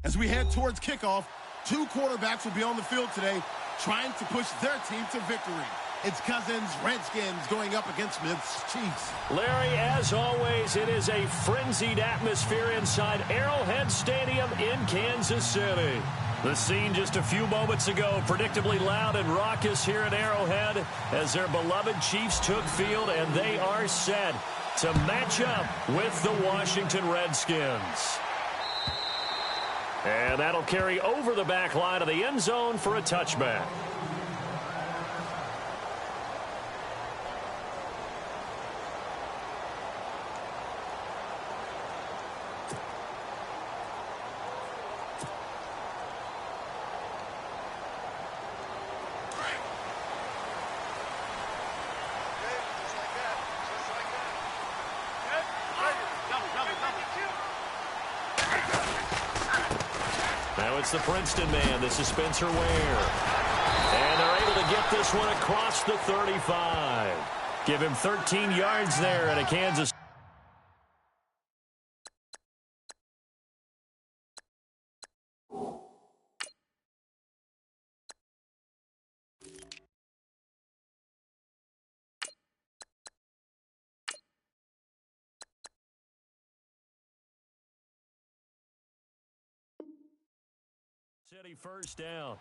As we head towards kickoff, two quarterbacks will be on the field today trying to push their team to victory. It's Cousins, Redskins going up against Smith's Chiefs. Larry, as always, it is a frenzied atmosphere inside Arrowhead Stadium in Kansas City. The scene just a few moments ago, predictably loud and raucous here at Arrowhead as their beloved Chiefs took field, and they are set to match up with the Washington Redskins. And that'll carry over the back line of the end zone for a touchback. Now it's the Princeton man. This is Spencer Ware. And they're able to get this one across the 35. Give him 13 yards there at a Kansas. City first down.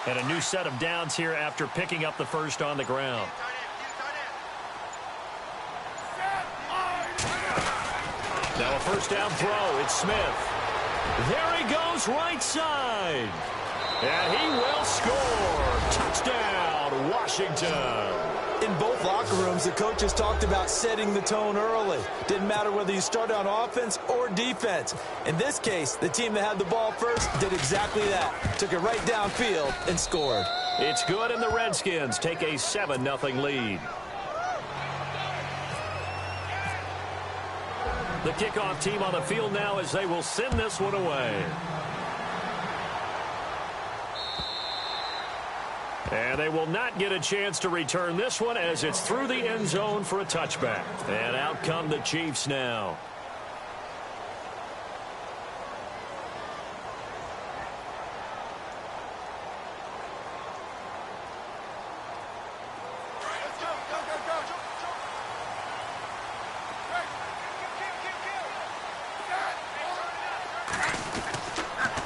And a new set of downs here after picking up the first on the ground. Now a first down throw. It's Smith. There he goes right side. And he will score. Touchdown, Washington. In both locker rooms, the coaches talked about setting the tone early. Didn't matter whether you started on offense or defense. In this case, the team that had the ball first did exactly that. Took it right downfield and scored. It's good, and the Redskins take a 7-0 lead. The kickoff team on the field now as they will send this one away. And they will not get a chance to return this one as it's through the end zone for a touchback. And out come the Chiefs now.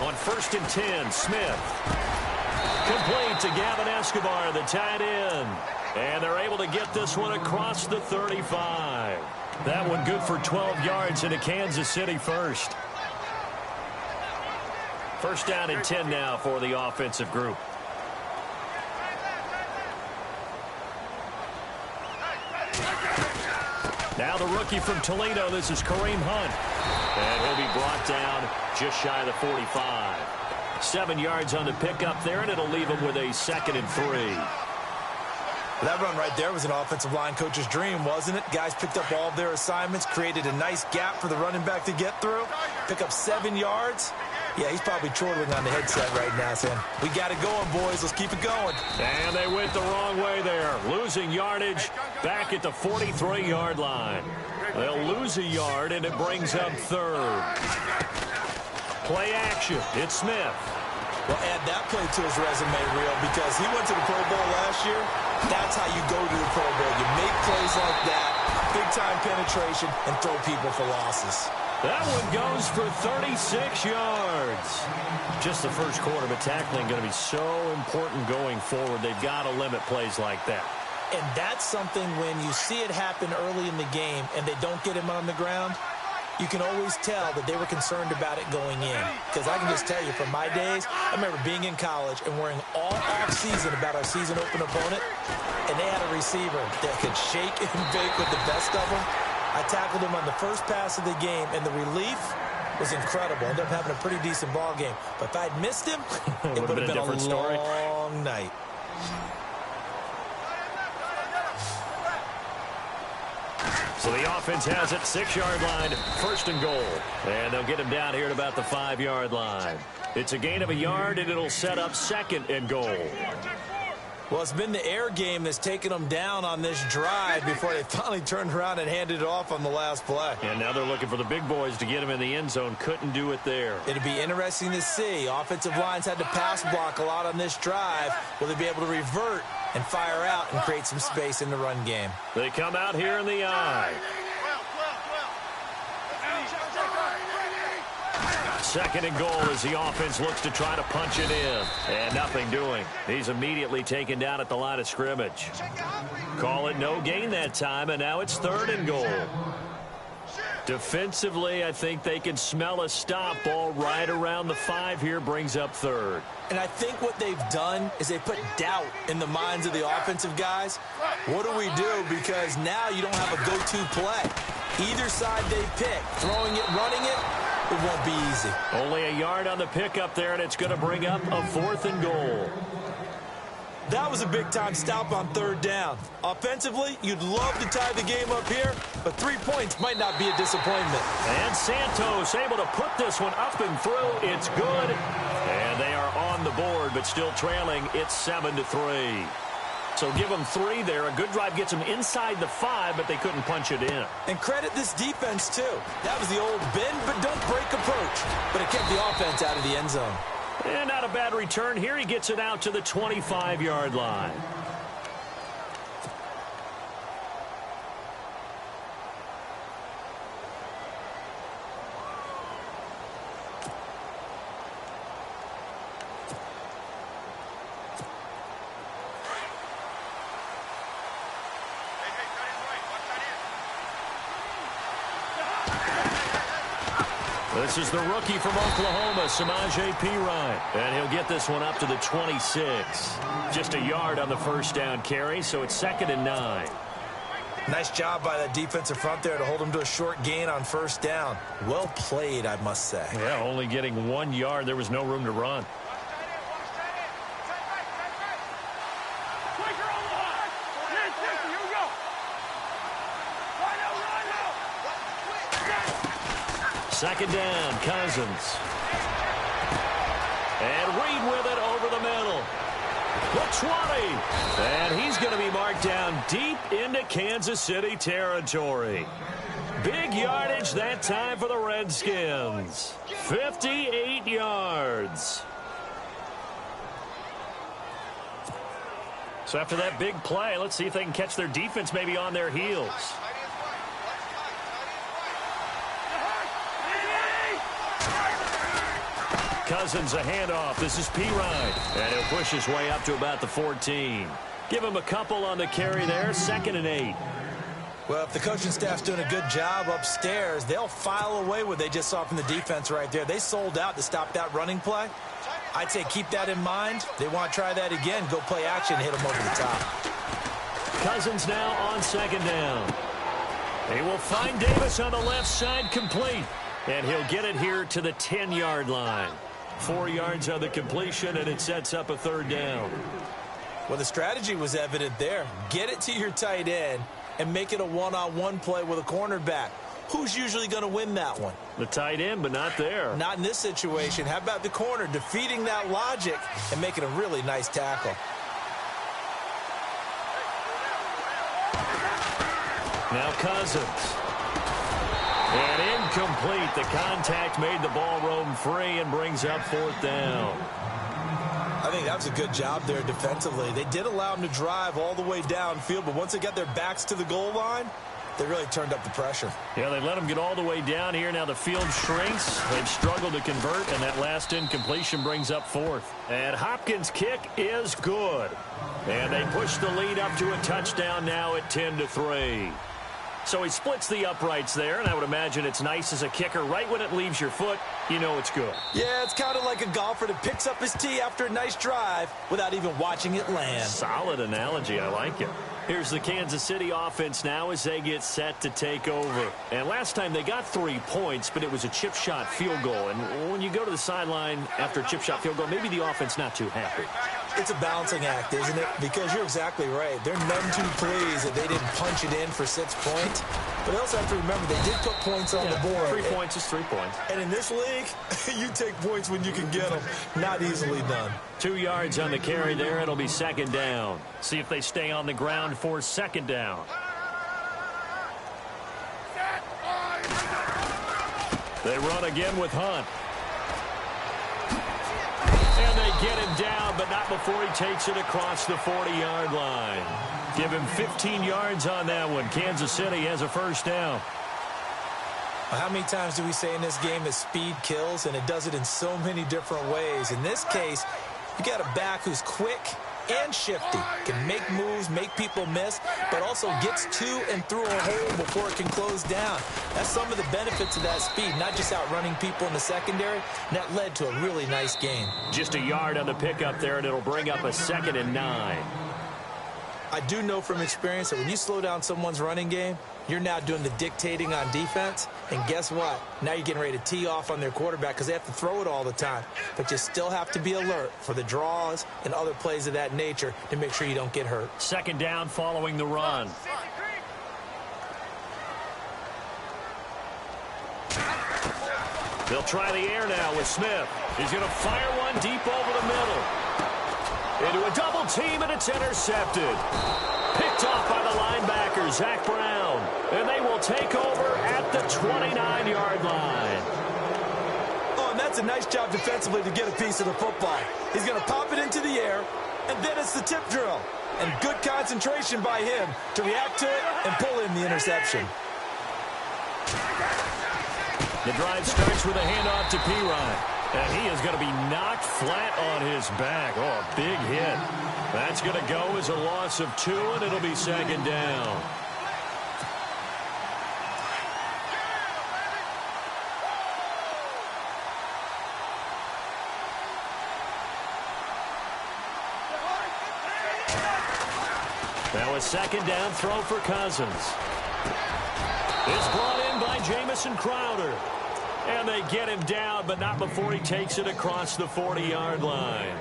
On 1st and 10, Smith. Complete to Gavin Escobar, the tight end. And they're able to get this one across the 35. That one good for 12 yards into Kansas City first. First down and 10 now for the offensive group. Now the rookie from Toledo, this is Kareem Hunt. And he'll be brought down just shy of the 45. 7 yards on the pickup there, and it'll leave him with a 2nd and 3. That run right there was an offensive line coach's dream, wasn't it? Guys picked up all of their assignments, created a nice gap for the running back to get through. Pick up 7 yards. Yeah, he's probably chortling on the headset right now saying, we got it going, boys. Let's keep it going. And they went the wrong way there. Losing yardage back at the 43-yard line. They'll lose a yard, and it brings up 3rd. Play action. It's Smith. Well, add that play to his resume, Real, because he went to the Pro Bowl last year. That's how you go to the Pro Bowl. You make plays like that, big-time penetration, and throw people for losses. That one goes for 36 yards. Just the first quarter, but tackling going to be so important going forward. They've got to limit plays like that. And that's something when you see it happen early in the game and they don't get him on the ground, you can always tell that they were concerned about it going in. Because I can just tell you, from my days, I remember being in college and worrying all off-season about our season-open opponent, and they had a receiver that could shake and bake with the best of them. I tackled him on the first pass of the game, and the relief was incredible. Ended up having a pretty decent ball game. But if I'd missed him, it would have been a different story. Long night. So the offense has it, 6-yard line, 1st and goal. And they'll get him down here at about the 5-yard line. It's a gain of a yard, and it'll set up 2nd and goal. Well, it's been the air game that's taken them down on this drive before they finally turned around and handed it off on the last play. And now they're looking for the big boys to get him in the end zone. Couldn't do it there. It'll be interesting to see. Offensive lines had to pass block a lot on this drive. Will they be able to revert and fire out and create some space in the run game? They come out here in the eye. 2nd and goal as the offense looks to try to punch it in. And nothing doing. He's immediately taken down at the line of scrimmage. Call it no gain that time, and now it's 3rd and goal. Defensively, I think they can smell a stop. Ball right around the 5 here, brings up 3rd. And I think what they've done is they put doubt in the minds of the offensive guys. What do we do? Because now you don't have a go-to play. Either side they pick, throwing it, running it, it won't be easy. Only a yard on the pickup there, and it's going to bring up a 4th and goal. That was a big-time stop on 3rd down. Offensively, you'd love to tie the game up here, but 3 points might not be a disappointment. And Santos able to put this one up and through. It's good. And they are on the board, but still trailing. It's 7-3. So give them 3 there. A good drive gets them inside the 5, but they couldn't punch it in. And credit this defense, too. That was the old bend but don't break approach. But it kept the offense out of the end zone. And not a bad return here. He gets it out to the 25-yard line. This is the rookie from Oklahoma, Samaje Perine. And he'll get this one up to the 26. Just a yard on the 1st down carry, so it's 2nd and 9. Nice job by that defensive front there to hold him to a short gain on 1st down. Well played, I must say. Yeah, only getting 1 yard. There was no room to run. Second down, Cousins. And Reed with it over the middle. The 20. And he's going to be marked down deep into Kansas City territory. Big yardage that time for the Redskins. 58 yards. So after that big play, let's see if they can catch their defense maybe on their heels. Cousins a handoff. This is Perine. And he'll push his way up to about the 14. Give him a couple on the carry there. 2nd and 8. Well, if the coaching staff's doing a good job upstairs, they'll file away what they just saw from the defense right there. They sold out to stop that running play. I'd say keep that in mind. They want to try that again. Go play action, hit them over the top. Cousins now on 2nd down. He will find Davis on the left side, complete. And he'll get it here to the 10-yard line. 4 yards on the completion, and it sets up a 3rd down. Well, the strategy was evident there. Get it to your tight end and make it a one-on-one play with a cornerback. Who's usually going to win that one? The tight end, but not there. Not in this situation. How about the corner defeating that logic and making a really nice tackle? Now Cousins. And incomplete. The contact made the ball roam free and brings up 4th down. I think that was a good job there defensively. They did allow them to drive all the way downfield, but once they got their backs to the goal line, they really turned up the pressure. Yeah, they let them get all the way down here. Now the field shrinks. They've struggled to convert, and that last incompletion brings up 4th. And Hopkins' kick is good. And they push the lead up to a touchdown now at 10-3. So he splits the uprights there, and I would imagine it's nice as a kicker. Right when it leaves your foot, you know it's good. Yeah, it's kind of like a golfer that picks up his tee after a nice drive without even watching it land. Solid analogy. I like it. Here's the Kansas City offense now as they get set to take over. And last time they got 3 points, but it was a chip shot field goal. And when you go to the sideline after a chip shot field goal, maybe the offense not too happy. It's a balancing act, isn't it? Because you're exactly right. They're none too pleased that they didn't punch it in for 6 points. But they also have to remember they did put points on the board. 3 points is 3 points. And in this league, you take points when you can get them. Not easily done. 2 yards on the carry there. It'll be second down. See if they stay on the ground for second down. They run again with Hunt. And they get him down, but not before he takes it across the 40-yard line. Give him 15 yards on that one. Kansas City has a first down. How many times do we say in this game that speed kills, and it does it in so many different ways? In this case, you got a back who's quick and shifty, can make moves, make people miss, but also gets to and through a hole before it can close down. That's some of the benefits of that speed, not just outrunning people in the secondary, and that led to a really nice gain. Just a yard on the pickup there, and it'll bring up a 2nd and 9. I do know from experience that when you slow down someone's running game, you're now doing the dictating on defense, and guess what? Now you're getting ready to tee off on their quarterback because they have to throw it all the time. But you still have to be alert for the draws and other plays of that nature to make sure you don't get hurt. Second down following the run. They'll try the air now with Smith. He's going to fire one deep over the middle. Into a double team, and it's intercepted. Picked off by the linebacker, Zach Brown. And they will take over at the 29-yard line. Oh, and that's a nice job defensively to get a piece of the football. He's going to pop it into the air, and then it's the tip drill. And good concentration by him to react to it and pull in the interception. The drive starts with a handoff to P-Ryan. And he is going to be knocked flat on his back. Oh, a big hit. That's going to go as a loss of 2, and it'll be second down. Now a second down throw for Cousins. It's brought in by Jamison Crowder. And they get him down, but not before he takes it across the 40-yard line.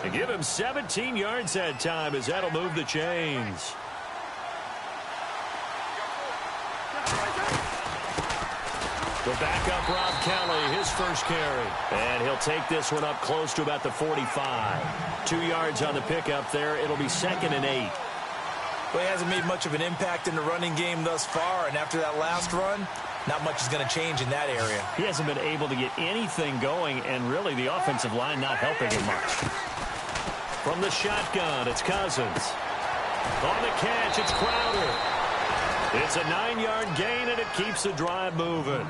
They give him 17 yards that time as that'll move the chains. The backup Rob Kelly, his first carry. And he'll take this one up close to about the 45. 2 yards on the pickup there. It'll be 2nd and 8. Well, he hasn't made much of an impact in the running game thus far, and after that last run, not much is going to change in that area. He hasn't been able to get anything going, and really the offensive line not helping him much. From the shotgun, it's Cousins. On the catch, it's Crowder. It's a 9-yard gain, and it keeps the drive moving.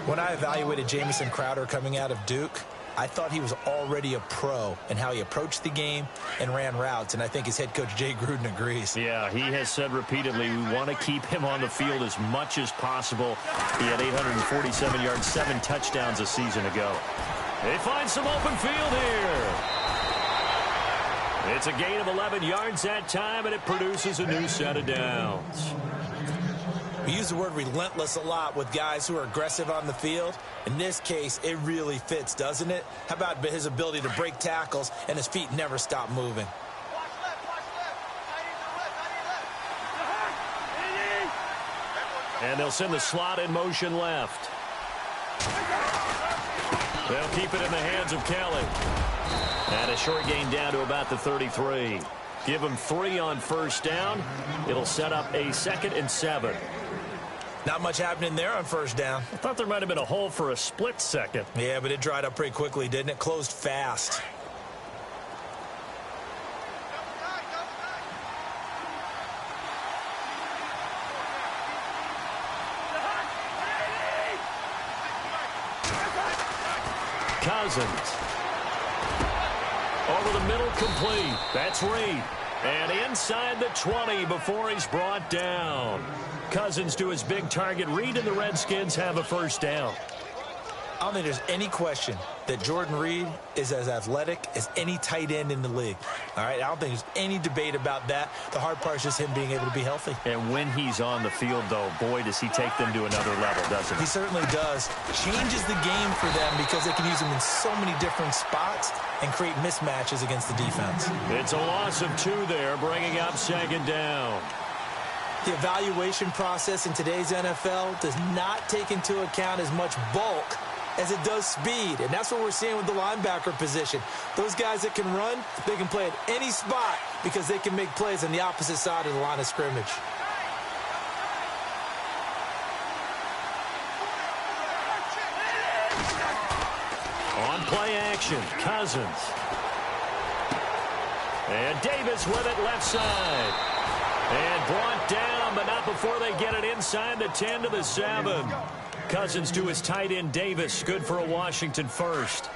When I evaluated Jamison Crowder coming out of Duke, I thought he was already a pro in how he approached the game and ran routes, and I think his head coach Jay Gruden agrees. Yeah, he has said repeatedly we want to keep him on the field as much as possible. He had 847 yards, 7 touchdowns a season ago. They find some open field here. It's a gain of 11 yards that time, and it produces a new set of downs. We use the word relentless a lot with guys who are aggressive on the field. In this case, it really fits, doesn't it? How about his ability to break tackles and his feet never stop moving? And they'll send the slot in motion left. They'll keep it in the hands of Kelly. And a short gain down to about the 33. Give him 3 on first down. It'll set up a 2nd and 7. Not much happening there on first down. I thought there might have been a hole for a split second. Yeah, but it dried up pretty quickly, didn't it? Closed fast. Cousins. Over the middle, complete. That's Reed. And inside the 20 before he's brought down. Cousins to his big target read, and the Redskins have a first down. I don't think there's any question that Jordan Reed is as athletic as any tight end in the league. All right, I don't think there's any debate about that. The hard part is just him being able to be healthy. And when he's on the field, though, boy, does he take them to another level, doesn't he? He certainly does. Changes the game for them because they can use him in so many different spots and create mismatches against the defense. It's a loss of 2 there, bringing up second down. The evaluation process in today's NFL does not take into account as much bulk as it does speed, and that's what we're seeing with the linebacker position. Those guys that can run, they can play at any spot because they can make plays on the opposite side of the line of scrimmage. On play action, Cousins. And Davis with it left side. And brought down, but not before they get it inside the 10 to the 7. Cousins to his tight end Davis, good for a Washington first.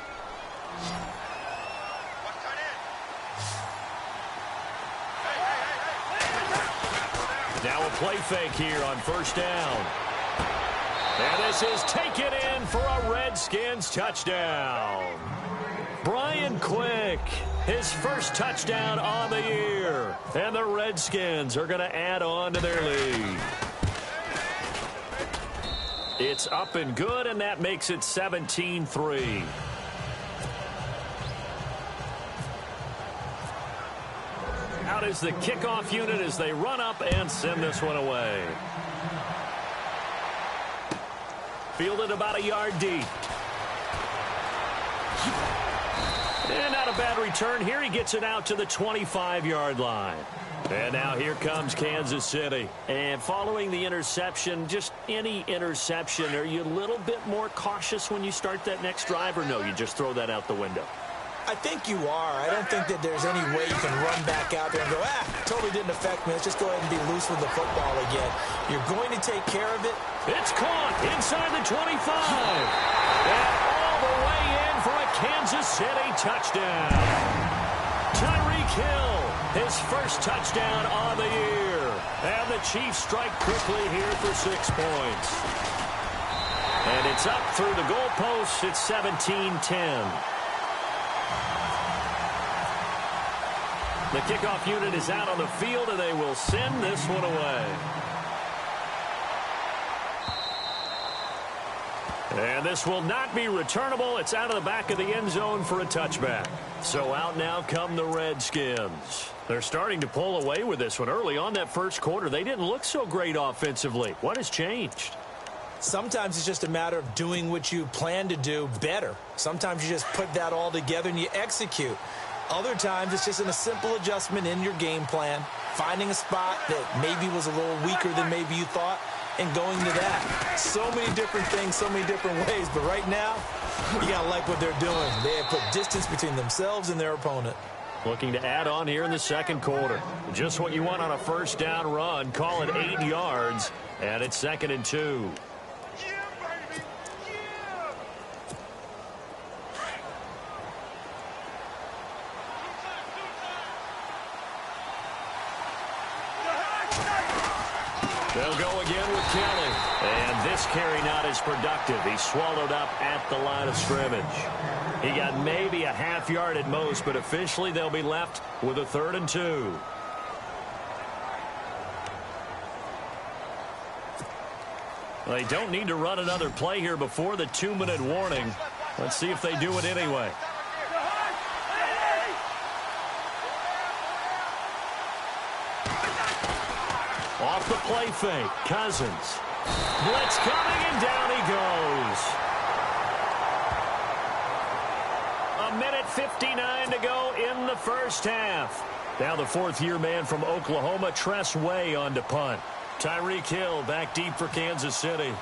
Now a play fake here on first down. And this is taken in for a Redskins touchdown. Brian Quick, his first touchdown on the year. And the Redskins are going to add on to their lead. It's up and good, and that makes it 17-3. Out is the kickoff unit as they run up and send this one away. Fielded about a yard deep. And not a bad return here. He gets it out to the 25-yard line. And now here comes Kansas City. And following the interception, just any interception, are you a little bit more cautious when you start that next drive, or no, you just throw that out the window? I think you are. I don't think that there's any way you can run back out there and go, totally didn't affect me. Let's just go ahead and be loose with the football again. You're going to take care of it. It's caught inside the 25. And all the way in for a Kansas City touchdown. Tyreek Hill, his first touchdown on the year. And the Chiefs strike quickly here for 6 points. And it's up through the goalposts. It's 17-10. The kickoff unit is out on the field, and they will send this one away. And this will not be returnable. It's out of the back of the end zone for a touchback. So out now come the Redskins. They're starting to pull away with this one. Early on that first quarter, they didn't look so great offensively. What has changed? Sometimes it's just a matter of doing what you plan to do better. Sometimes you just put that all together and you execute. Other times, it's just a simple adjustment in your game plan, finding a spot that maybe was a little weaker than maybe you thought, and going to that. So many different things, so many different ways, but right now, you got to like what they're doing. They have put distance between themselves and their opponent. Looking to add on here in the second quarter. Just what you want on a first down run. Call it 8 yards, and it's 2nd and 2. They'll go again with Kelly. And this carry not as productive. He's swallowed up at the line of scrimmage. He got maybe a half yard at most, but officially they'll be left with a 3rd and 2. They don't need to run another play here before the 2-minute warning. Let's see if they do it anyway. Off the play fake, Cousins. Blitz coming, and down he goes. 1:59 to go in the first half. Now the 4th-year man from Oklahoma, Tress Way, on to punt. Tyreek Hill back deep for Kansas City.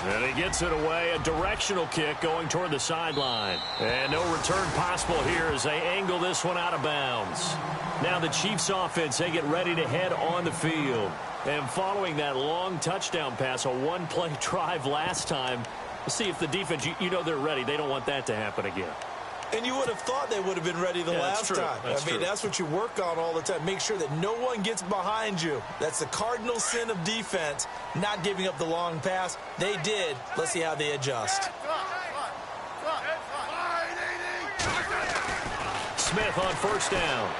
And he gets it away, a directional kick going toward the sideline. And no return possible here as they angle this one out of bounds. Now the Chiefs offense, they get ready to head on the field. And following that long touchdown pass, a one-play drive last time, let's see if the defense, you know they're ready. They don't want that to happen again. And you would have thought they would have been ready the last time. That's what you work on all the time. Make sure that no one gets behind you. That's the cardinal sin of defense, not giving up the long pass. They did. Let's see how they adjust. Smith on first down.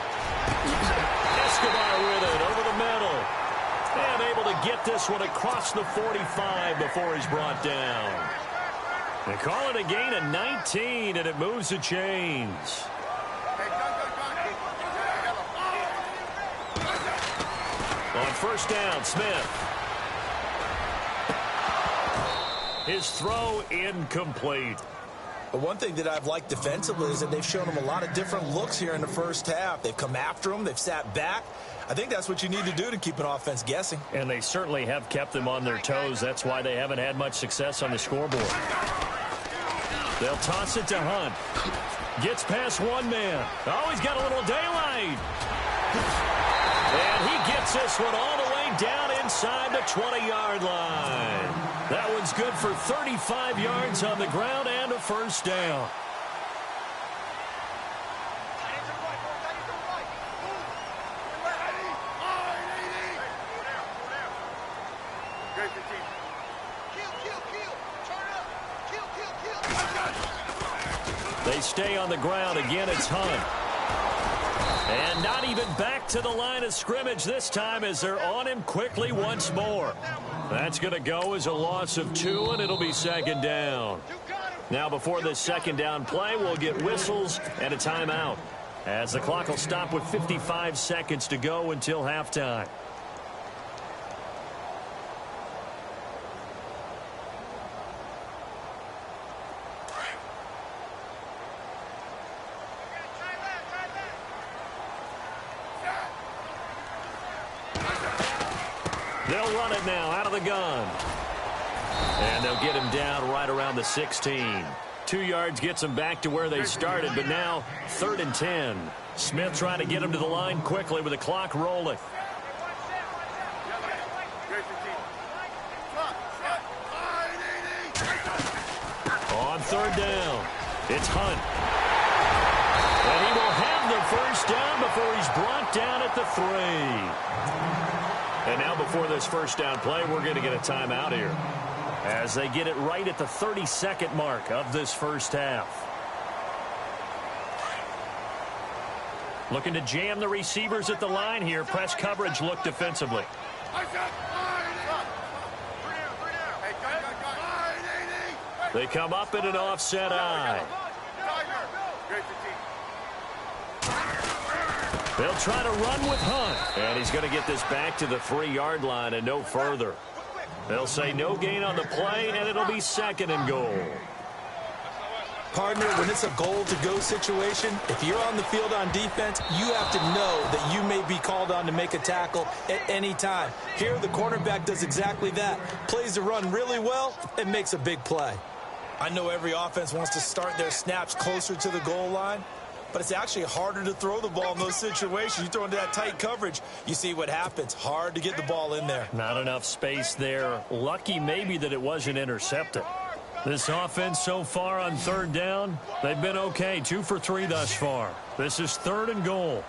Escobar with it over the middle. And able to get this one across the 45 before he's brought down. They call it a gain of 19, and it moves the chains. On first down, Smith. His throw incomplete. But one thing that I've liked defensively is that they've shown him a lot of different looks here in the first half. They've come after him. They've sat back. I think that's what you need to do to keep an offense guessing. And they certainly have kept them on their toes. That's why they haven't had much success on the scoreboard. They'll toss it to Hunt. Gets past one man. Oh, he's got a little daylight. And he gets this one all the way down inside the 20-yard line. That one's good for 35 yards on the ground and a first down. They stay on the ground. Again, it's Hunt. And not even back to the line of scrimmage this time as they're on him quickly once more. That's going to go as a loss of 2, and it'll be second down. Now, before this second down play, we'll get whistles and a timeout, as the clock will stop with 55 seconds to go until halftime. They'll run it now out of the gun. And they'll get him down right around the 16. 2 yards gets them back to where they started, but now 3rd and 10. Smith trying to get him to the line quickly with the clock rolling. On 3rd down, it's Hunt. And he will have the first down before he's brought down at the 3. And now before this first down play, we're going to get a timeout here as they get it right at the 32nd mark of this first half. Looking to jam the receivers at the line here. Press coverage look defensively. They come up in an offset eye. They'll try to run with Hunt. And he's going to get this back to the 3-yard line and no further. They'll say no gain on the play, and it'll be 2nd and goal. Partner, when it's a goal-to-go situation, if you're on the field on defense, you have to know that you may be called on to make a tackle at any time. Here, the cornerback does exactly that. Plays the run really well and makes a big play. I know every offense wants to start their snaps closer to the goal line, but it's actually harder to throw the ball in those situations. You throw into that tight coverage, you see what happens. Hard to get the ball in there. Not enough space there. Lucky maybe that it wasn't intercepted. This offense so far on 3rd down, they've been okay. 2 for 3 thus far. This is 3rd and goal.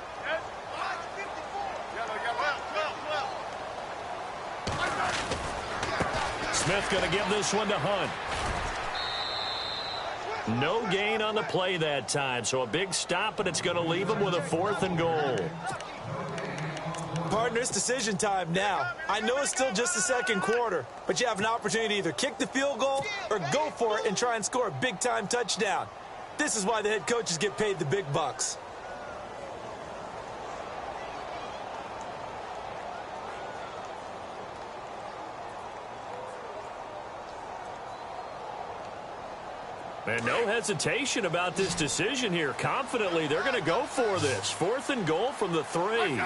Smith going to give this one to Hunt. No gain on the play that time, so a big stop, and it's going to leave him with a 4th and goal. Partner, it's decision time now. I know it's still just the 2nd quarter, but you have an opportunity to either kick the field goal or go for it and try and score a big-time touchdown. This is why the head coaches get paid the big bucks. And no hesitation about this decision here. Confidently, they're going to go for this. 4th and goal from the 3.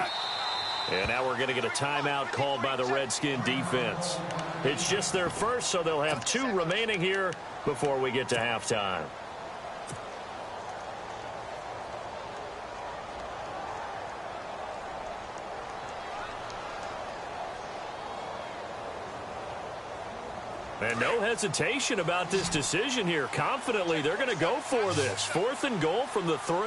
And now we're going to get a timeout called by the Redskin defense. It's just their first, so they'll have 2 remaining here before we get to halftime. And no hesitation about this decision here. Confidently, they're going to go for this. 4th and goal from the 3.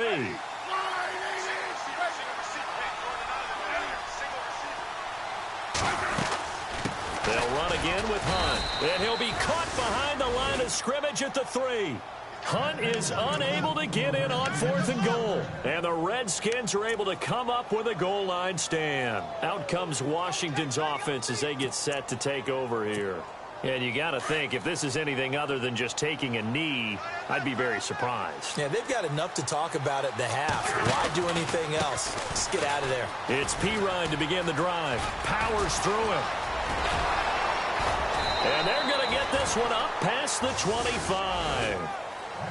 They'll run again with Hunt. And he'll be caught behind the line of scrimmage at the 3. Hunt is unable to get in on 4th and goal. And the Redskins are able to come up with a goal line stand. Out comes Washington's offense as they get set to take over here. And you got to think, if this is anything other than just taking a knee, I'd be very surprised. Yeah, they've got enough to talk about at the half. Why do anything else? Just get out of there. It's Pirine to begin the drive. Powers through it. And they're going to get this one up past the 25.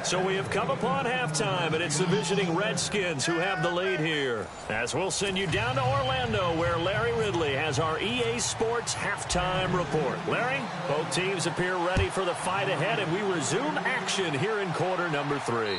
So we have come upon halftime, and it's the visiting Redskins who have the lead here. As we'll send you down to Orlando, where Larry Ridley has our EA Sports halftime report. Larry, both teams appear ready for the fight ahead, and we resume action here in quarter number 3.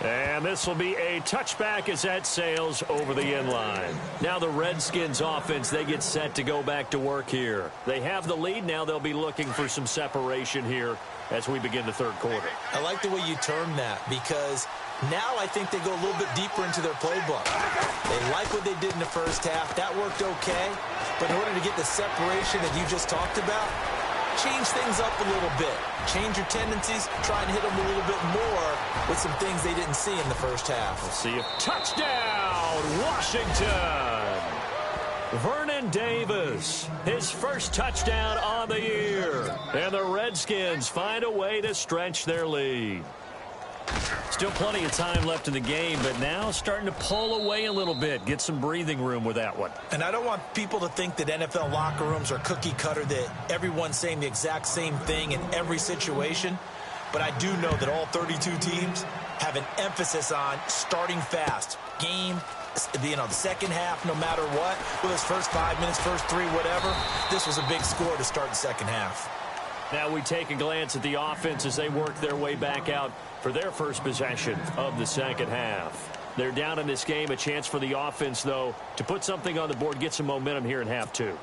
And this will be a touchback as that sails over the end line. Now the Redskins offense, they get set to go back to work here. They have the lead. Now they'll be looking for some separation here as we begin the third quarter. I like the way you term that, because now I think they go a little bit deeper into their playbook. They like what they did in the first half. That worked okay. But in order to get the separation that you just talked about, change things up a little bit. Change your tendencies. Try and hit them a little bit more with some things they didn't see in the first half. We'll see you. Touchdown, Washington! Vernon Davis, his first touchdown on the year. And the Redskins find a way to stretch their lead. Still plenty of time left in the game, but now starting to pull away a little bit. Get some breathing room with that one. And I don't want people to think that NFL locker rooms are cookie cutter, that everyone's saying the exact same thing in every situation. But I do know that all 32 teams have an emphasis on starting fast. Game, the second half, no matter what, whether it's first 5 minutes, first 3, whatever, this was a big score to start the second half. Now we take a glance at the offense as they work their way back out for their first possession of the second half. They're down in this game. A chance for the offense, though, to put something on the board, get some momentum here in half 2.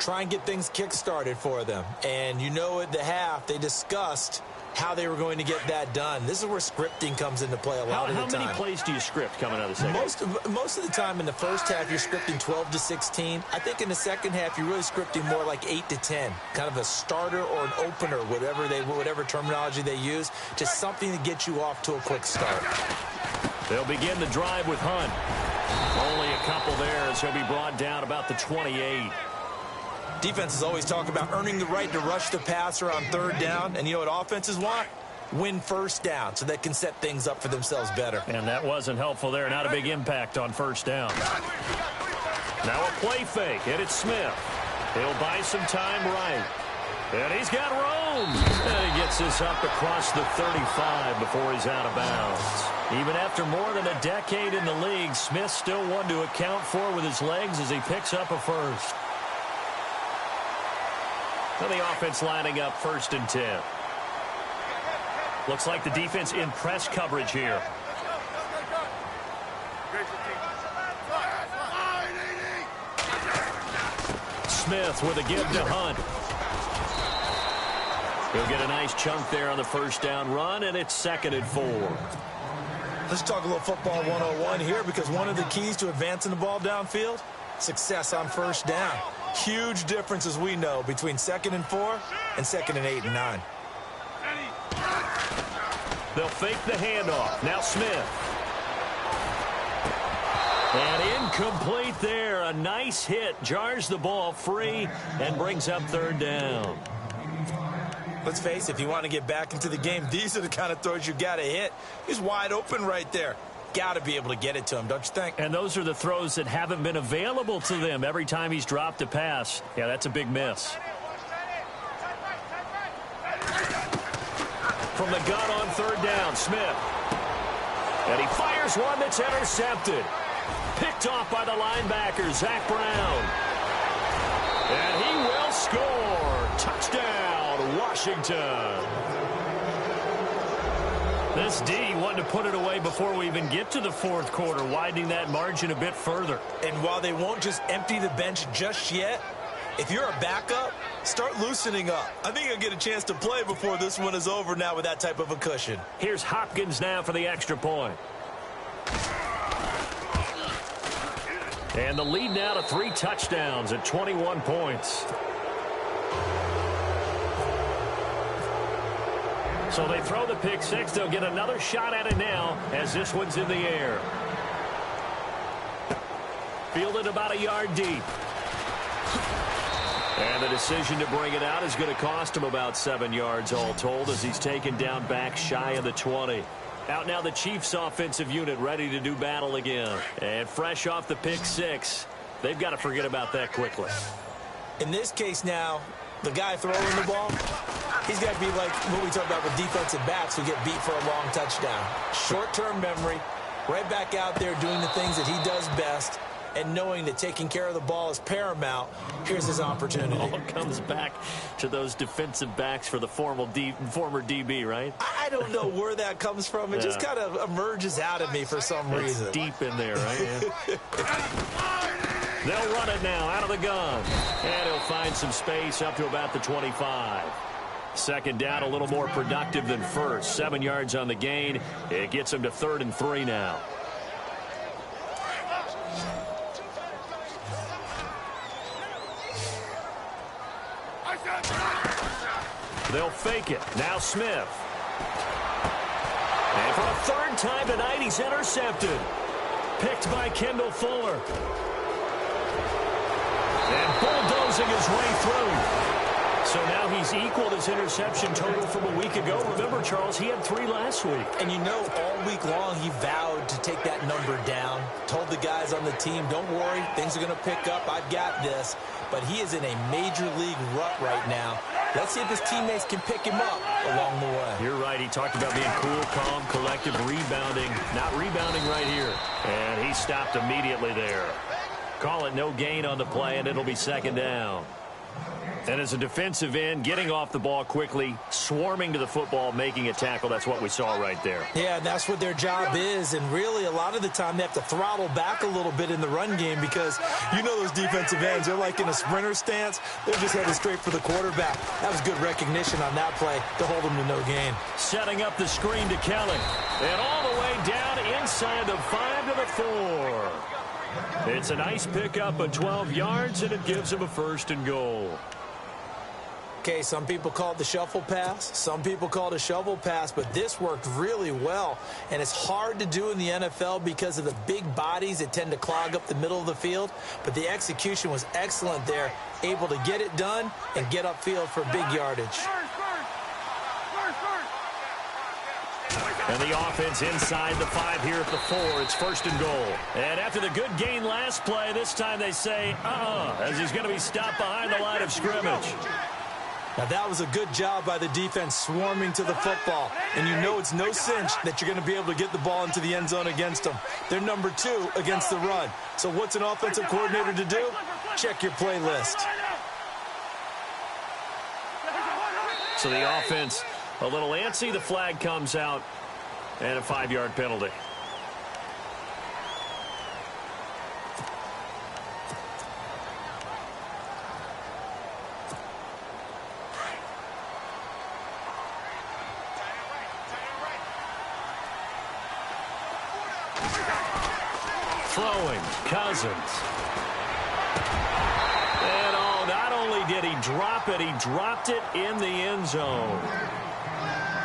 Try and get things kick-started for them. And you know at the half, they discussed how they were going to get that done. This is where scripting comes into play a lot of the time. How many plays do you script coming out of the second half? Most of the time in the first half, you're scripting 12 to 16. I think in the second half, you're really scripting more like 8 to 10. Kind of a starter or an opener, whatever terminology they use, just something to get you off to a quick start. They'll begin the drive with Hunt. Only a couple there as he'll be brought down about the 28. Defenses always talk about earning the right to rush the passer on third down. And you know what offenses want? Win first down so they can set things up for themselves better. And that wasn't helpful there. Not a big impact on first down. Now a play fake, and it's Smith. He'll buy some time right. And he's got room. And he gets this up across the 35 before he's out of bounds. Even after more than a decade in the league, Smith still one to account for with his legs as he picks up a first. So the offense lining up 1st and 10. Looks like the defense in press coverage here. Smith with a give to Hunt. He'll get a nice chunk there on the first down run, and it's 2nd and 4. Let's talk a little football 101 here, because one of the keys to advancing the ball downfield, success on first down. Huge difference, as we know, between 2nd and 4 and 2nd and 8 and 9. They'll fake the handoff. Now Smith. And incomplete there. A nice hit. Jars the ball free and brings up 3rd down. Let's face it, if you want to get back into the game, these are the kind of throws you got to hit. He's wide open right there. Got to be able to get it to him, don't you think? And those are the throws that haven't been available to them every time he's dropped a pass. Yeah, that's a big miss. From the gun on 3rd down, Smith. And he fires one that's intercepted. Picked off by the linebacker, Zach Brown. And he will score. Touchdown, Washington. This D wanted to put it away before we even get to the 4th quarter, widening that margin a bit further. And while they won't just empty the bench just yet, If you're a backup, start loosening up. I think you'll get a chance to play before this one is over now with that type of a cushion. Here's Hopkins now for the extra point. And the lead now to 3 touchdowns at 21 points. So they throw the pick six. They'll get another shot at it now as this one's in the air. Fielded about a yard deep. And the decision to bring it out is going to cost him about 7 yards all told as he's taken down back shy of the 20. Out now the Chiefs offensive unit ready to do battle again. And fresh off the pick six, they've got to forget about that quickly. In this case now, the guy throwing the ball, he's got to be like what we talked about with defensive backs who get beat for a long touchdown. Short-term memory, right back out there doing the things that he does best, and knowing that taking care of the ball is paramount. Here's his opportunity. All comes back to those defensive backs for the former DB, right? I don't know where that comes from. It just kind of emerges out of me for some reason. It's deep in there, right? Yeah. They'll run it now out of the gun. And he'll find some space up to about the 25. Second down, a little more productive than first. 7 yards on the gain. It gets him to 3rd and 3 now. They'll fake it. Now Smith. And for a 3rd time tonight, he's intercepted. Picked by Kendall Fuller. And bulldozing his way through. So now he's equaled his interception total from a week ago. Remember, Charles, he had 3 last week. And you know, all week long he vowed to take that number down. Told the guys on the team, don't worry, things are going to pick up. I've got this. But he is in a major league rut right now. Let's see if his teammates can pick him up along the way. You're right. He talked about being cool, calm, collective, rebounding. Not rebounding right here. And he stopped immediately there. Call it no gain on the play, and it'll be 2nd down. And as a defensive end, getting off the ball quickly, swarming to the football, making a tackle, that's what we saw right there. Yeah, and that's what their job is. And really, a lot of the time, they have to throttle back a little bit in the run game because you know those defensive ends, they're like in a sprinter stance. They're just headed straight for the quarterback. That was good recognition on that play to hold them to no gain. Setting up the screen to Kelly. And all the way down inside the 5 to the 4. It's a nice pickup of 12 yards, and it gives him a 1st and goal. Okay, some people call it the shuffle pass. Some people call it a shovel pass, but this worked really well. And it's hard to do in the NFL because of the big bodies that tend to clog up the middle of the field. But the execution was excellent there, able to get it done and get upfield for big yardage. And the offense inside the 5 here at the 4. It's 1st and goal. And after the good gain last play, this time they say, as he's going to be stopped behind the line of scrimmage. Now, that was a good job by the defense swarming to the football. And you know it's no cinch that you're going to be able to get the ball into the end zone against them. They're number 2 against the run. So what's an offensive coordinator to do? Check your play list. So the offense a little antsy. The flag comes out. And a 5-yard penalty. Throwing, Cousins. And not only did he drop it, he dropped it in the end zone.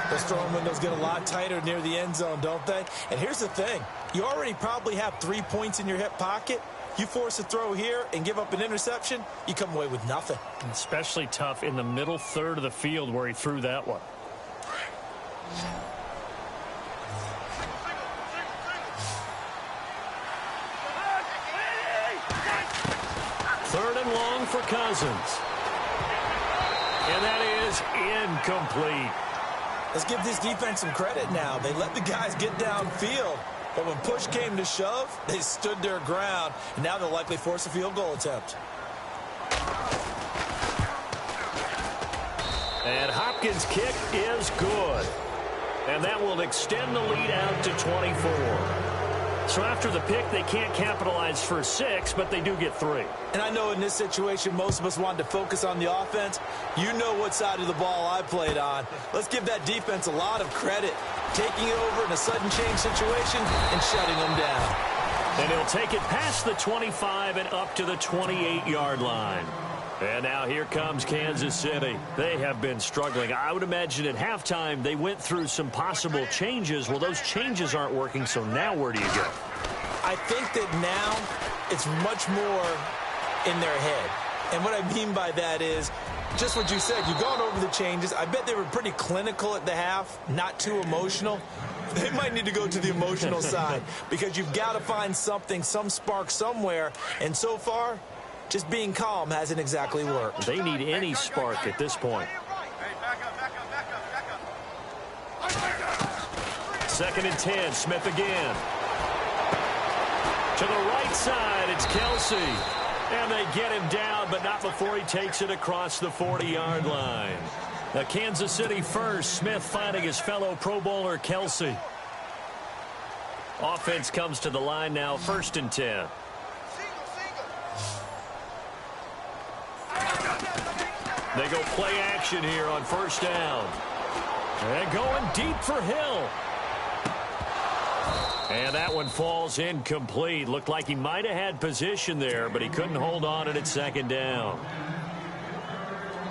Those throwing windows get a lot tighter near the end zone, don't they? And here's the thing. You already probably have 3 points in your hip pocket. You force a throw here and give up an interception, you come away with nothing. Especially tough in the middle 3rd of the field where he threw that one. 3rd and long for Cousins. And that is incomplete. Let's give this defense some credit now. They let the guys get downfield. But when push came to shove, they stood their ground. And now they'll likely force a field goal attempt. And Hopkins' kick is good. And that will extend the lead out to 24. So after the pick, they can't capitalize for 6, but they do get 3. And I know in this situation, most of us wanted to focus on the offense. You know what side of the ball I played on. Let's give that defense a lot of credit, taking it over in a sudden change situation and shutting them down. And he'll take it past the 25 and up to the 28-yard line. And now here comes Kansas City. They have been struggling. I would imagine at halftime they went through some possible changes. Well, those changes aren't working, so now where do you go? I think that now it's much more in their head. And what I mean by that is just what you said. You've gone over the changes. I bet they were pretty clinical at the half, not too emotional. They might need to go to the emotional side because you've got to find something, some spark somewhere. And so far, just being calm hasn't exactly worked. They need any spark at this point. 2nd and 10, Smith again. To the right side, it's Kelsey. And they get him down, but not before he takes it across the 40-yard line. The Kansas City first, Smith finding his fellow Pro Bowler Kelsey. Offense comes to the line now, 1st and 10. They go play action here on 1st down. And going deep for Hill. And that one falls incomplete. Looked like he might have had position there, but he couldn't hold on at 2nd down.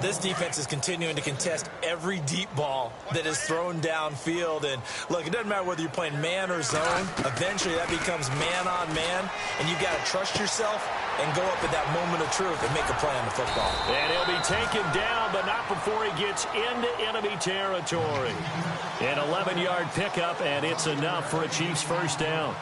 This defense is continuing to contest every deep ball that is thrown downfield. And, look, it doesn't matter whether you're playing man or zone. Eventually, that becomes man-on-man, and you've got to trust yourself and go up at that moment of truth and make a play on the football. And he'll be taken down, but not before he gets into enemy territory. An 11-yard pickup, and it's enough for a Chiefs 1st down.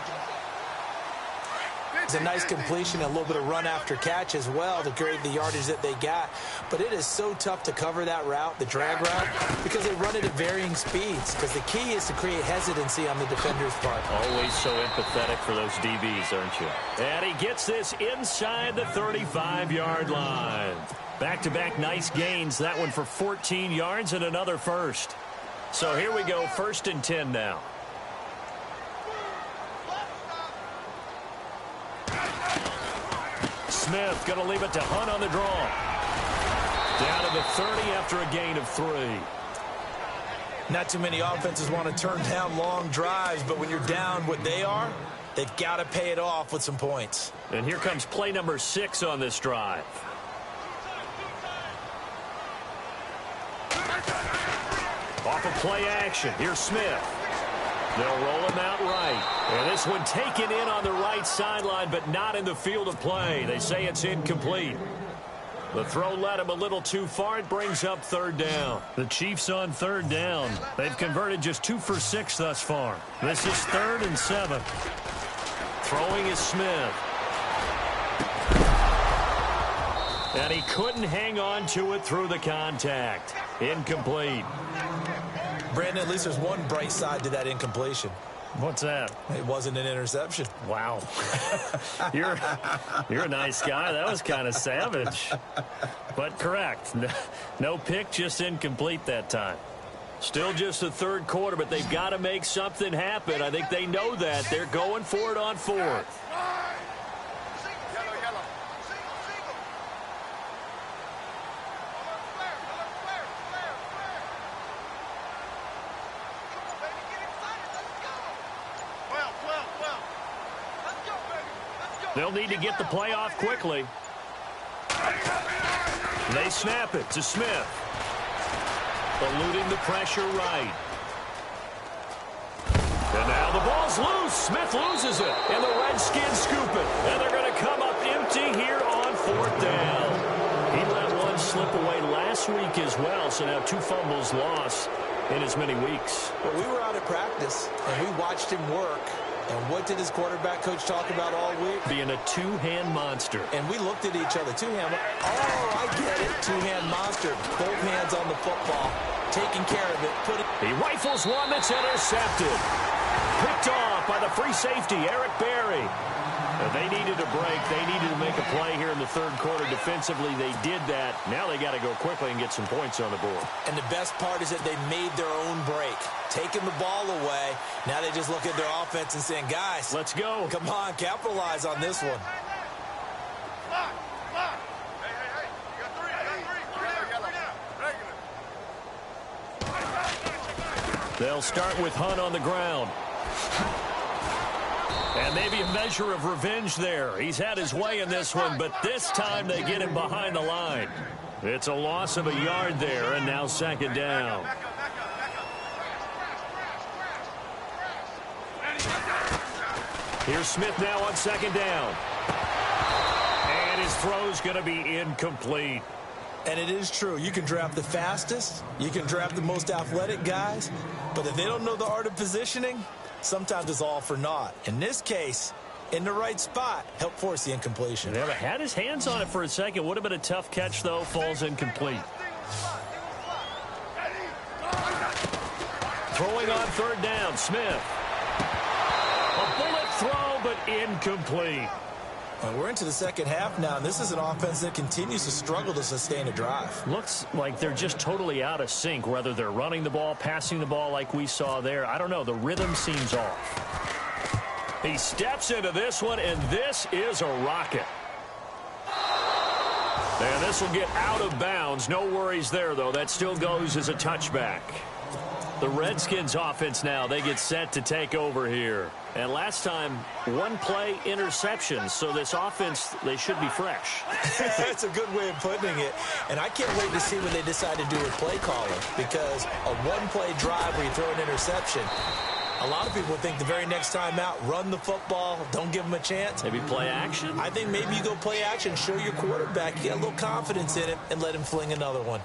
It's a nice completion, a little bit of run after catch as well to create the yardage that they got. But it is so tough to cover that route, the drag route, because they run it at varying speeds. Because the key is to create hesitancy on the defender's part. Always so empathetic for those DBs, aren't you? And he gets this inside the 35-yard line. Back-to-back nice gains. That one for 14 yards and another first. So here we go, 1st and 10 now. Smith going to leave it to Hunt on the draw. Down to the 30 after a gain of 3. Not too many offenses want to turn down long drives, but when you're down what they are, they've got to pay it off with some points. And here comes play number 6 on this drive. Off of play action. Here's Smith. They'll roll him out right. And this one taken in on the right sideline, but not in the field of play. They say it's incomplete. The throw led him a little too far. It brings up 3rd down. The Chiefs on 3rd down. They've converted just 2 for 6 thus far. This is 3rd and 7. Throwing is Smith. And he couldn't hang on to it through the contact. Incomplete. Brandon, at least there's one bright side to that incompletion. What's that? It wasn't an interception. Wow. You're a nice guy. That was kind of savage. But correct. No pick, just incomplete that time. Still just the 3rd quarter, but they've got to make something happen. I think they know that. They're going for it on 4th. They'll need to get the play off quickly. They snap it to Smith. Eluding the pressure right. And now the ball's loose. Smith loses it. And the Redskins scoop it. And they're going to come up empty here on 4th down. He let one slip away last week as well. So now 2 fumbles lost in as many weeks. Well, we were out at practice, and we watched him work. And what did his quarterback coach talk about all week? Being a 2-hand monster. And we looked at each other. 2-hand. Oh, I get it. 2-hand monster. Both hands on the football. Taking care of it. He rifles one that's intercepted. Picked off off by the free safety, Eric Berry. They needed a break. They needed to make a play here in the third quarter. Defensively, they did that. Now they got to go quickly and get some points on the board. And the best part is that they made their own break, taking the ball away. Now they just look at their offense and saying, guys, let's go. Come on, capitalize on this one. They'll start with Hunt on the ground. And maybe a measure of revenge there. He's had his way in this one, but this time they get him behind the line. It's a loss of a yard there, and now second down. Here's Smith now on second down. And his throw's going to be incomplete. And it is true. You can draft the fastest. You can draft the most athletic guys. But if they don't know the art of positioning, sometimes it's all for naught. In this case, in the right spot, helped force the incompletion. Never had his hands on it for a second. Would have been a tough catch, though. Falls incomplete. Throwing on third down, Smith. A bullet throw, but incomplete. Well, we're into the second half now, and this is an offense that continues to struggle to sustain a drive. Looks like they're just totally out of sync, whether they're running the ball, passing the ball like we saw there. I don't know. The rhythm seems off. He steps into this one, and this is a rocket. And this will get out of bounds. No worries there, though. That still goes as a touchback. The Redskins offense now, they get set to take over here. And last time, one play interception. So this offense, they should be fresh. That's a good way of putting it. And I can't wait to see when they decide to do a play calling. Because a one-play drive where you throw an interception, a lot of people think the very next time out, run the football, don't give them a chance. Maybe play action? I think maybe you go play action, show your quarterback, you got a little confidence in him, and let him fling another one.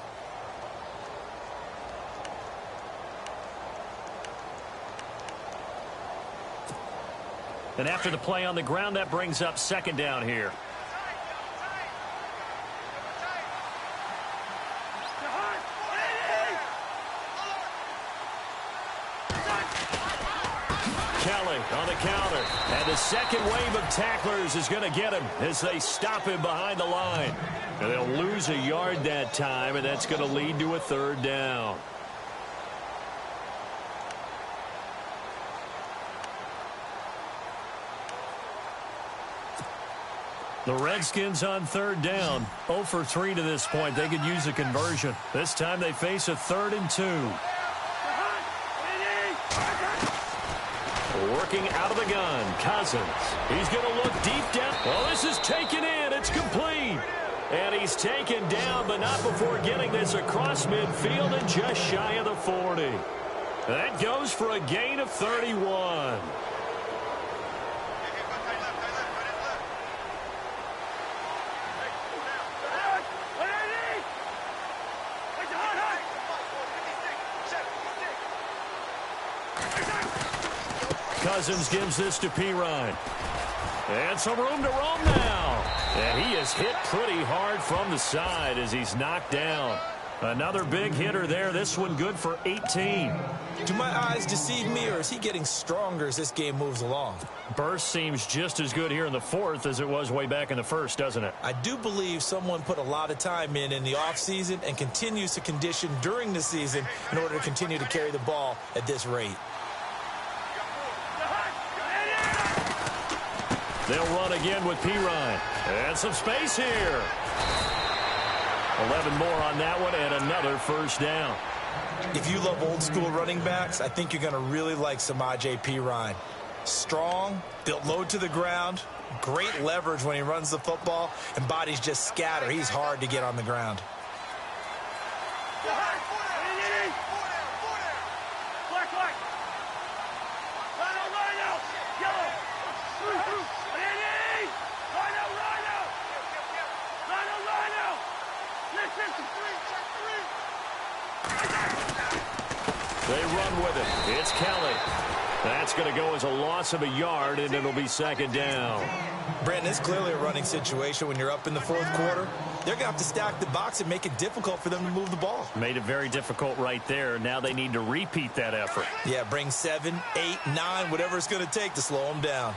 And after the play on the ground, that brings up second down here. Kelly on the counter. And the second wave of tacklers is going to get him as they stop him behind the line. And they'll lose a yard that time, and that's going to lead to a third down. The Redskins on third down. 0 for 3 to this point. They could use a conversion. This time they face a 3rd and 2. Working out of the gun, Cousins. He's going to look deep down. Well, this is taken in. It's complete. And he's taken down, but not before getting this across midfield and just shy of the 40. That goes for a gain of 31. Cousins gives this to Pirine. And some room to roam now. And he is hit pretty hard from the side as he's knocked down. Another big hitter there. This one good for 18. Do my eyes deceive me, or is he getting stronger as this game moves along? Burst seems just as good here in the fourth as it was way back in the first, doesn't it? I do believe someone put a lot of time in the offseason and continues to condition during the season in order to continue to carry the ball at this rate. They'll run again with Pirine. And some space here. 11 more on that one and another first down. If you love old school running backs, I think you're going to really like Samaje Pirine. Strong, built low to the ground, great leverage when he runs the football, and bodies just scatter. He's hard to get on the ground. They run with it. It's Kelly. That's That's going to go as a loss of a yard, and it'll be second down. Brandon, it's clearly a running situation when you're up in the fourth quarter. They're going to have to stack the box and make it difficult for them to move the ball. Made it very difficult right there. Now they need to repeat that effort. Yeah, bring 7, 8, 9, whatever it's going to take to slow them down.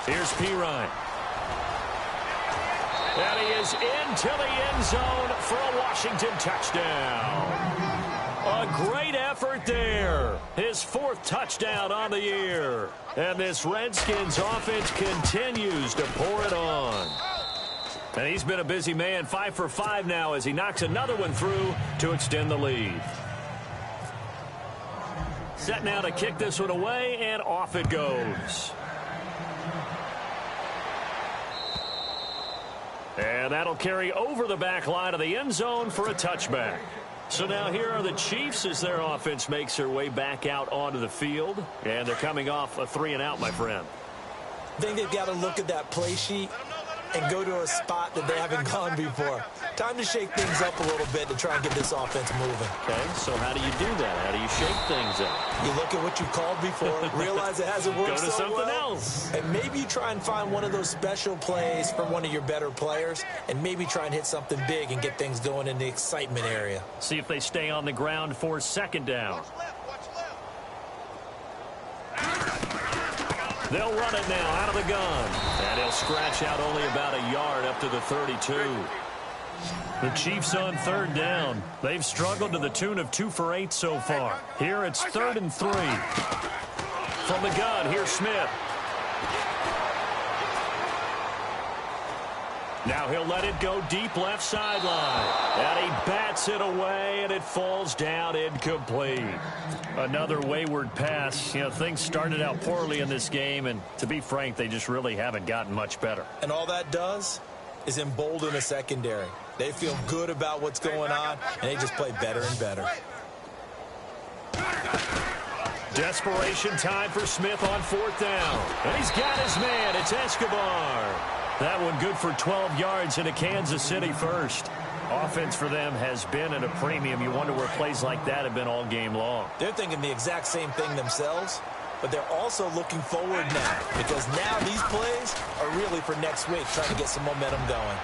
Here's Pirine. And he is into the end zone for a Washington touchdown. A great effort there. His 4th touchdown on the year. And this Redskins offense continues to pour it on. And he's been a busy man, 5 for 5 now as he knocks another one through to extend the lead. Set now to kick this one away, and off it goes. And that'll carry over the back line of the end zone for a touchback. So now here are the Chiefs as their offense makes their way back out onto the field. And they're coming off a 3-and-out, my friend. I think they've got to look at that play sheet and go to a spot that they haven't gone before. Time to shake things up a little bit to try and get this offense moving. Okay, so how do you do that? How do you shake things up? You look at what you called before, realize it hasn't worked so so something well, else. and maybe you try and find one of those special plays from one of your better players, and maybe try and hit something big and get things going in the excitement area. See if they stay on the ground for second down. They'll run it now out of the gun. And he'll scratch out only about a yard up to the 32. The Chiefs on third down. They've struggled to the tune of 2 for 8 so far. Here it's 3rd and 3. From the gun, here's Smith. Now he'll let it go deep left sideline. And he bats it away, and it falls down incomplete. Another wayward pass. You know, things started out poorly in this game, and to be frank, they just really haven't gotten much better. And all that does is embolden the secondary. They feel good about what's going on, and they just play better and better. Desperation time for Smith on 4th down. And he's got his man. It's Escobar. That one good for 12 yards into Kansas City first. Offense for them has been at a premium. You wonder where plays like that have been all game long. They're thinking the exact same thing themselves, but they're also looking forward now because now these plays are really for next week, trying to get some momentum going.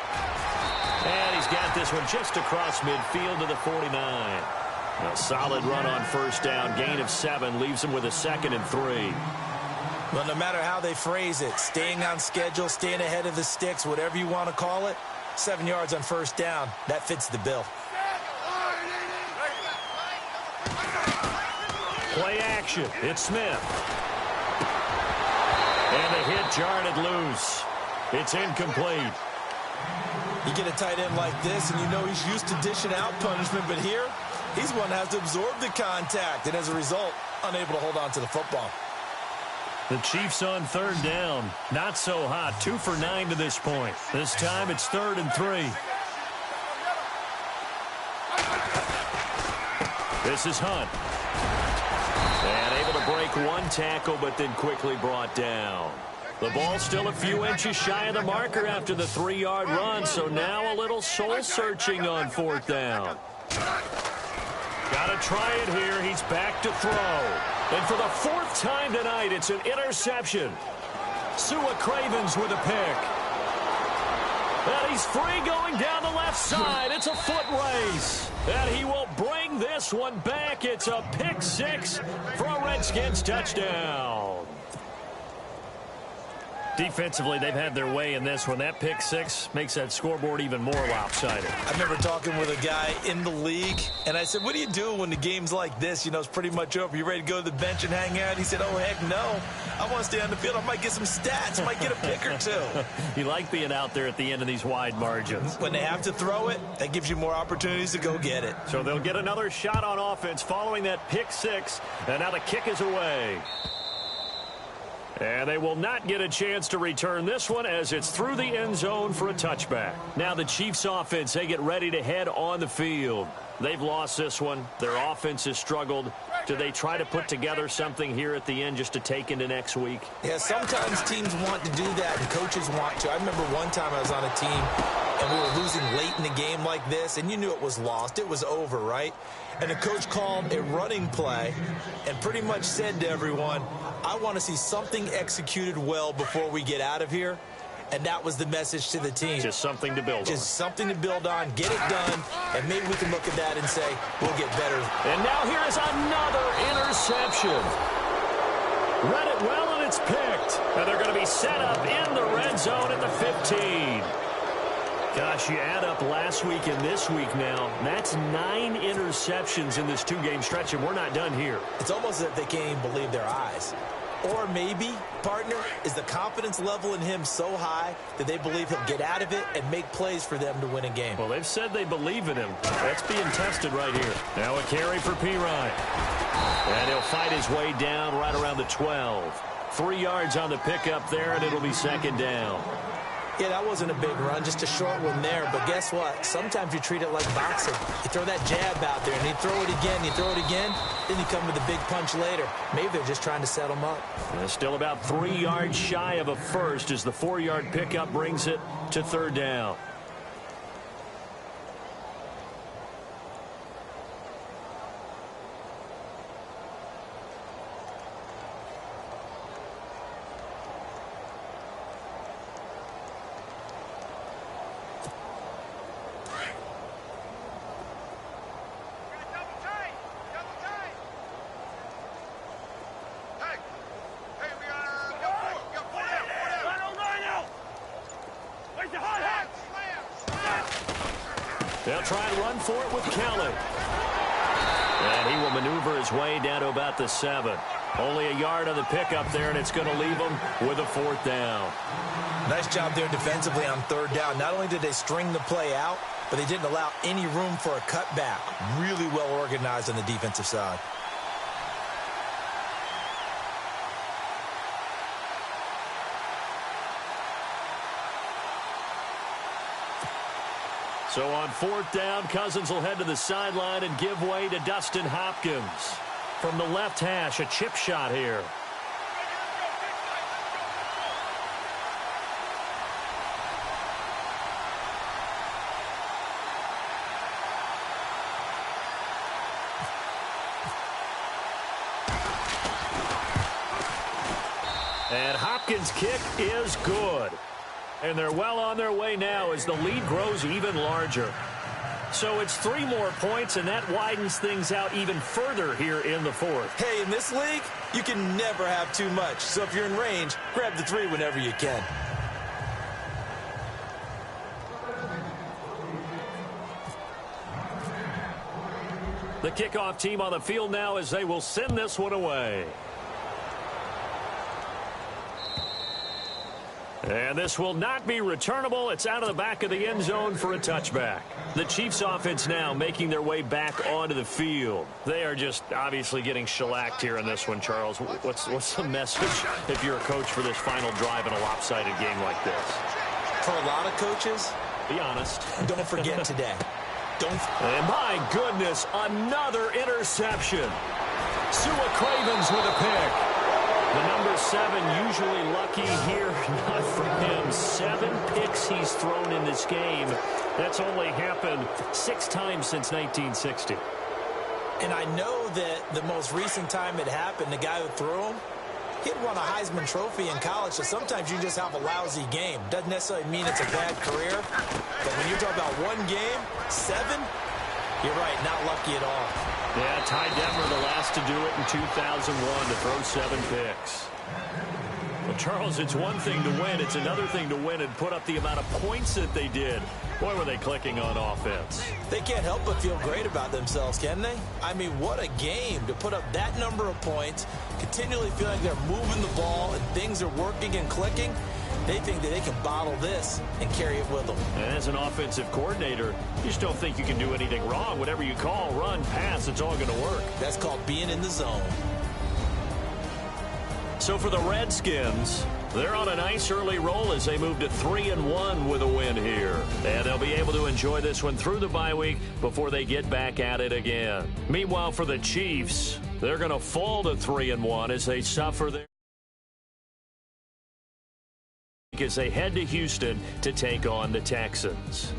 And he's got this one just across midfield to the 49. A solid run on first down. Gain of 7 leaves him with a 2nd and 3. Well, no matter how they phrase it, staying on schedule, staying ahead of the sticks, whatever you want to call it, 7 yards on first down, that fits the bill. Play action. It's Smith. And the hit jarred it loose. It's incomplete. You get a tight end like this, and you know he's used to dishing out punishment, but here, he's one that has to absorb the contact, and as a result, unable to hold on to the football. The Chiefs on third down. Not so hot. 2 for 9 to this point. This time it's 3rd and 3. This is Hunt. And able to break one tackle, but then quickly brought down. The ball still a few inches shy of the marker after the 3-yard run, so now a little soul-searching on 4th down. Got to try it here. He's back to throw. And for the 4th time tonight, it's an interception. Sua Cravens with a pick. And he's free going down the left side. It's a foot race. And he will bring this one back. It's a pick 6 for a Redskins touchdown. Defensively, they've had their way in this one. That pick 6 makes that scoreboard even more lopsided. I remember talking with a guy in the league, and I said, what do you do when the game's like this? You know, it's pretty much over. You ready to go to the bench and hang out? He said, oh, heck no. I want to stay on the field. I might get some stats. I might get a pick or 2. You like being out there at the end of these wide margins. When they have to throw it, that gives you more opportunities to go get it. So they'll get another shot on offense following that pick 6, and now the kick is away. And they will not get a chance to return this one as it's through the end zone for a touchback. Now the Chiefs offense, they get ready to head on the field. They've lost this one. Their offense has struggled. Do they try to put together something here at the end just to take into next week? Yeah, sometimes teams want to do that and coaches want to. I remember one time I was on a team and we were losing late in the game like this, and you knew it was lost, it was over, right? And the coach called a running play and pretty much said to everyone, I want to see something executed well before we get out of here. And that was the message to the team. Just something to build on. Just something to build on, get it done, and maybe we can look at that and say, we'll get better. And now here is another interception. Read it well, and it's picked. And they're going to be set up in the red zone at the 15. Gosh, you add up last week and this week now, that's 9 interceptions in this 2-game stretch, and we're not done here. It's almost as if they can't even believe their eyes. Or maybe, partner, is the confidence level in him so high that they believe he'll get out of it and make plays for them to win a game. Well, they've said they believe in him. That's being tested right here. Now a carry for Pirine. And he'll fight his way down right around the 12. 3 yards on the pickup there, and it'll be second down. Yeah, that wasn't a big run, just a short one there. But guess what? Sometimes you treat it like boxing. You throw that jab out there, and you throw it again, you throw it again, then you come with a big punch later. Maybe they're just trying to set them up. Still about 3 yards shy of a first as the 4-yard pickup brings it to third down. They'll try and run for it with Kelly. And he will maneuver his way down to about the 7. Only a yard on the pickup there, and it's going to leave him with a 4th down. Nice job there defensively on third down. Not only did they string the play out, but they didn't allow any room for a cutback. Really well organized on the defensive side. So on 4th down, Cousins will head to the sideline and give way to Dustin Hopkins. From the left hash, a chip shot here. And Hopkins' kick is good. And they're well on their way now as the lead grows even larger. So it's 3 more points, and that widens things out even further here in the 4th. Hey, in this league, you can never have too much. So if you're in range, grab the 3 whenever you can. The kickoff team on the field now as they will send this one away. And this will not be returnable. It's out of the back of the end zone for a touchback. The Chiefs offense now making their way back onto the field. They are just obviously getting shellacked here in this one, Charles. What's the message if you're a coach for this final drive in a lopsided game like this? For a lot of coaches, be honest. Don't forget today. And my goodness, another interception. Sua Cravens with a pick. The number 7 usually lucky here, not for him. 7 picks he's thrown in this game. That's only happened 6 times since 1960. And I know that the most recent time it happened, the guy who threw him, he'd won a Heisman Trophy in college, so sometimes you just have a lousy game. Doesn't necessarily mean it's a bad career, but when you're talking about 1 game, 7, you're right, not lucky at all. Yeah, Ty Detmer the last to do it in 2001 to throw 7 picks. Well, Charles, it's one thing to win. It's another thing to win and put up the amount of points that they did. Boy, were they clicking on offense. They can't help but feel great about themselves, can they? I mean, what a game to put up that number of points, continually feeling like they're moving the ball and things are working and clicking. They think that they can bottle this and carry it with them. And as an offensive coordinator, you just don't think you can do anything wrong. Whatever you call, run, pass, it's all going to work. That's called being in the zone. So for the Redskins, they're on a nice early roll as they move to 3-1 with a win here. And they'll be able to enjoy this one through the bye week before they get back at it again. Meanwhile, for the Chiefs, they're going to fall to 3-1 as they suffer their week as they head to Houston to take on the Texans.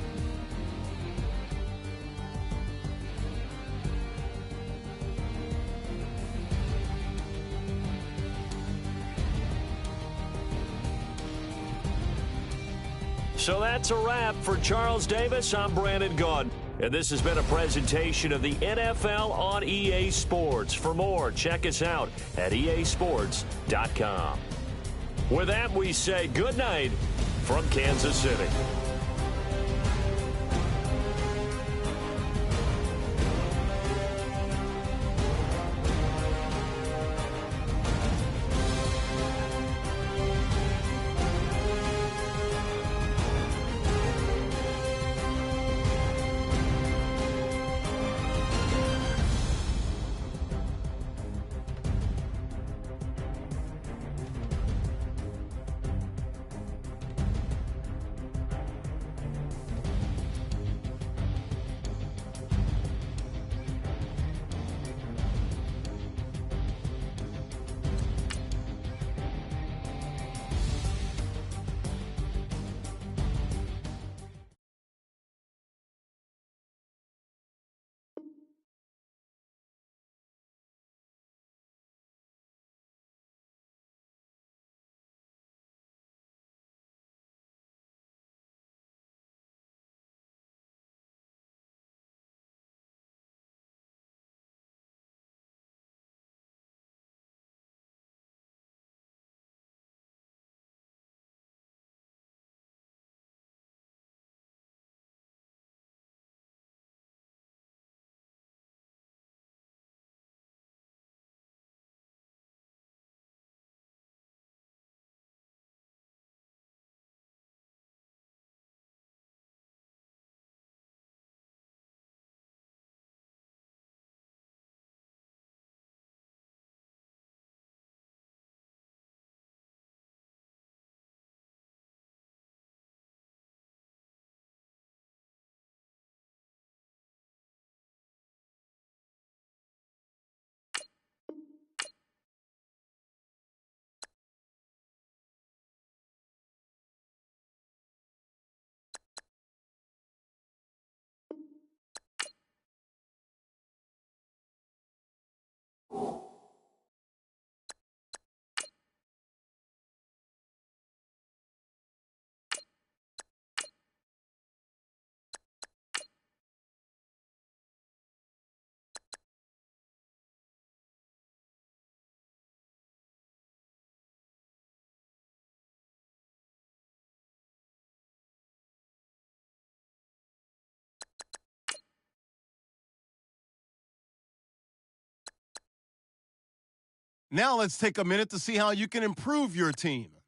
So that's a wrap. For Charles Davis, I'm Brandon Gaudin. And this has been a presentation of the NFL on EA Sports. For more, check us out at easports.com. With that, we say good night from Kansas City. Now let's take a minute to see how you can improve your team.